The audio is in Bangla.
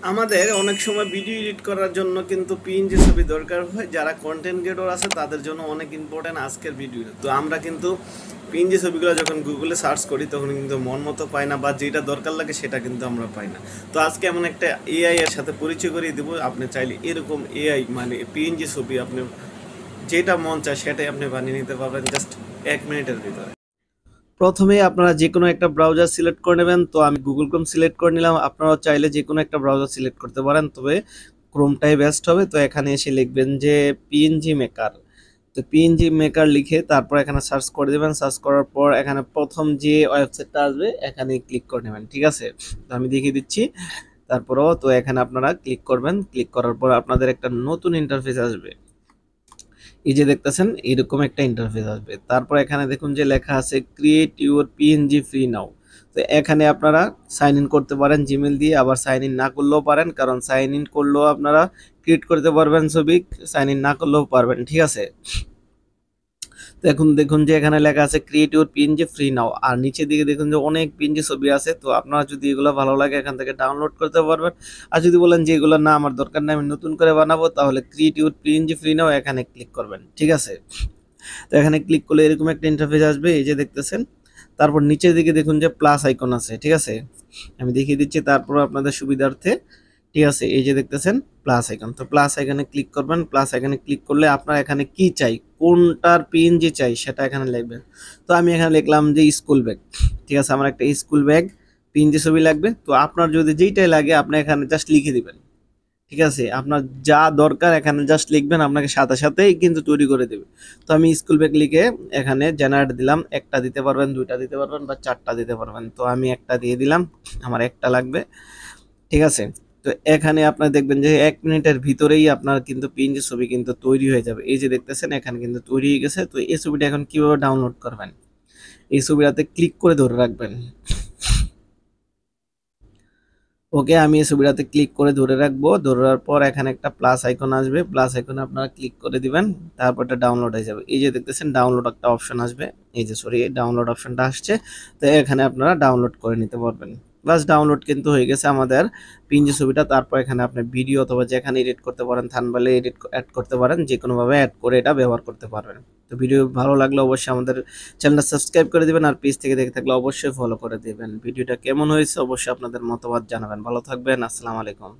আমাদের অনেক সময় ভিডিও এডিট করার জন্য কিন্তু পিএনজি ছবি দরকার হয়। যারা কন্টেন্ট ক্রিয়েটর আছে তাদের জন্য অনেক ইম্পর্টেন্ট আজকের ভিডিও। তো আমরা কিন্তু পিএনজি ছবিগুলো যখন গুগলে সার্চ করি তখন কিন্তু মন মতো পাই না, বা যেটা দরকার লাগে সেটা কিন্তু আমরা পাই না। তো আজকে এমন একটা এআই এর সাথে পরিচয় করিয়ে দেবো। আপনি চাইলে এরকম এআই মানে পিএনজি ছবি আপনি যেটা মন চায় সেটাই আপনি বানিয়ে নিতে পারবেন জাস্ট 1 মিনিটের ভিতরে। প্রথমে আপনারা যে কোনো একটা ব্রাউজার সিলেক্ট করে নেবেন। তো আমি গুগল ক্রোম সিলেক্ট করে নিলাম। আপনারাও চাইলে যে কোনো একটা ব্রাউজার সিলেক্ট করতে পারেন, তবে ক্রোমটাই বেস্ট হবে। তো এখানে এসে লিখবেন যে পিএনজি মেকার। তো পিএনজি মেকার লিখে তারপর এখানে সার্চ করে দেবেন। সার্চ করার পর এখানে প্রথম যে ওয়েবসাইটটা আসবে এখানে ক্লিক করে নেবেন, ঠিক আছে? তো আমি দেখিয়ে দিচ্ছি। তারপরও তো এখানে আপনারা ক্লিক করবেন। ক্লিক করার পর আপনাদের একটা নতুন ইন্টারফেস আসবে। এই যে দেখতেছেন এরকম একটা ইন্টারফেস আসবে। তারপর এখানে দেখুন যে লেখা আছে ক্রিয়েট ইউর পিএনজি ফ্রি নাও। তো এখানে আপনারা সাইন ইন করতে পারেন জিমেল দিয়ে, আবার সাইন ইন না করলেও পারেন, কারণ সাইন ইন করলেও আপনারা ক্রিয়েট করতে পারবেন ছবি, সাইন ইন না করলেও পারবেন, ঠিক আছে? তো এখন দেখুন যে এখানে লেখা আছে create your PNG free now, আর নিচের দিকে দেখুন যে অনেক পিএনজি ছবি আছে। তো আপনারা যদি এগুলো ভালো লাগে এখান থেকে ডাউনলোড করতে পারবেন। আর যদি বলেন যে এগুলো না আমার দরকার নেই, আমি নতুন করে বানাবো, তাহলে ক্রিয়েট ইউর পিএনজি ফ্রি নাও এখানে ক্লিক করবেন, ঠিক আছে? তো এখানে ক্লিক করলে এরকম একটা ইন্টারফেস আসবে, এই যে দেখতেছেন। তারপর নিচের দিকে দেখুন যে প্লাস আইকন আছে, ঠিক আছে? আমি দেখিয়ে দিচ্ছি তারপর আপনাদের সুবিধার্থে, ঠিক আছে? এই যে দেখতেছেন প্লাস আইকন, তো প্লাস আইকনে ক্লিক করবেন। প্লাস আইকনে ক্লিক করলে আপনার এখানে কি চাই, কোনটার পিএনজি চাই সেটা এখানে লিখবেন। তো আমি এখানে লিখলাম যে স্কুল ব্যাগ, ঠিক আছে? আমার একটা স্কুল ব্যাগ পিএনজি ছবি লাগবে। তো আপনার যদি যেইটাই লাগে আপনি এখানে জাস্ট লিখে দিবেন, ঠিক আছে? আপনার যা দরকার এখানে জাস্ট লিখবেন, আপনাকে সাথে সাথেই কিন্তু তৈরি করে দেবে। তো আমি স্কুল ব্যাগ লিখে এখানে জেনারেট দিলাম। একটা দিতে পারবেন, দুইটা দিতে পারবেন, বা চারটা দিতে পারবেন। তো আমি একটা দিয়ে দিলাম, আমার একটা লাগবে, ঠিক আছে? তো এখানে আপনার দেখবেন যে 1 মিনিটের ভিতরেই আপনার কিন্তু পিএনজি ছবি কিন্তু তৈরি হয়ে যাবে। এই যে দেখতেছেন এখানে কিন্তু তৈরি হয়ে গেছে। তো এই ছবিটা এখন কিভাবে ডাউনলোড করবেন, এই ছবিটাতে ক্লিক করে ধরে রাখবেন। ওকে, আমি এই ছবিটাতে ক্লিক করে ধরে রাখবো। ধরার পর এখানে একটা প্লাস আইকন আসবে, প্লাস আইকনে আপনারা ক্লিক করে দিবেন। তারপর এটা ডাউনলোড হয়ে যাবে। এই যে দেখতেছেন ডাউনলোড একটা অপশন আসবে, এই যে সরি ডাউনলোড অপশনটা আসছে। তো এখানে আপনারা ডাউনলোড করে নিতে পারবেন। বাস ডাউনলোড কিন্তু হয়ে গেছে আমাদের পিএনজি ছবিটা। তারপর এখানে আপনি ভিডিও অথবা যেখানে এডিট করতে পারেন, থাম্বনেলে এডিট অ্যাড করতে পারেন, যে কোনোভাবে অ্যাড করে এটা ব্যবহার করতে পারবেন। তো ভিডিও ভালো লাগলে অবশ্যই আমাদের চ্যানেলটা সাবস্ক্রাইব করে দিবেন, আর পেজ থেকে দেখে থাকলে অবশ্যই ফলো করে দিবেন। ভিডিওটা কেমন হয়েছে অবশ্যই আপনাদের মতামত জানাবেন। ভালো থাকবেন, আসসালামু আলাইকুম।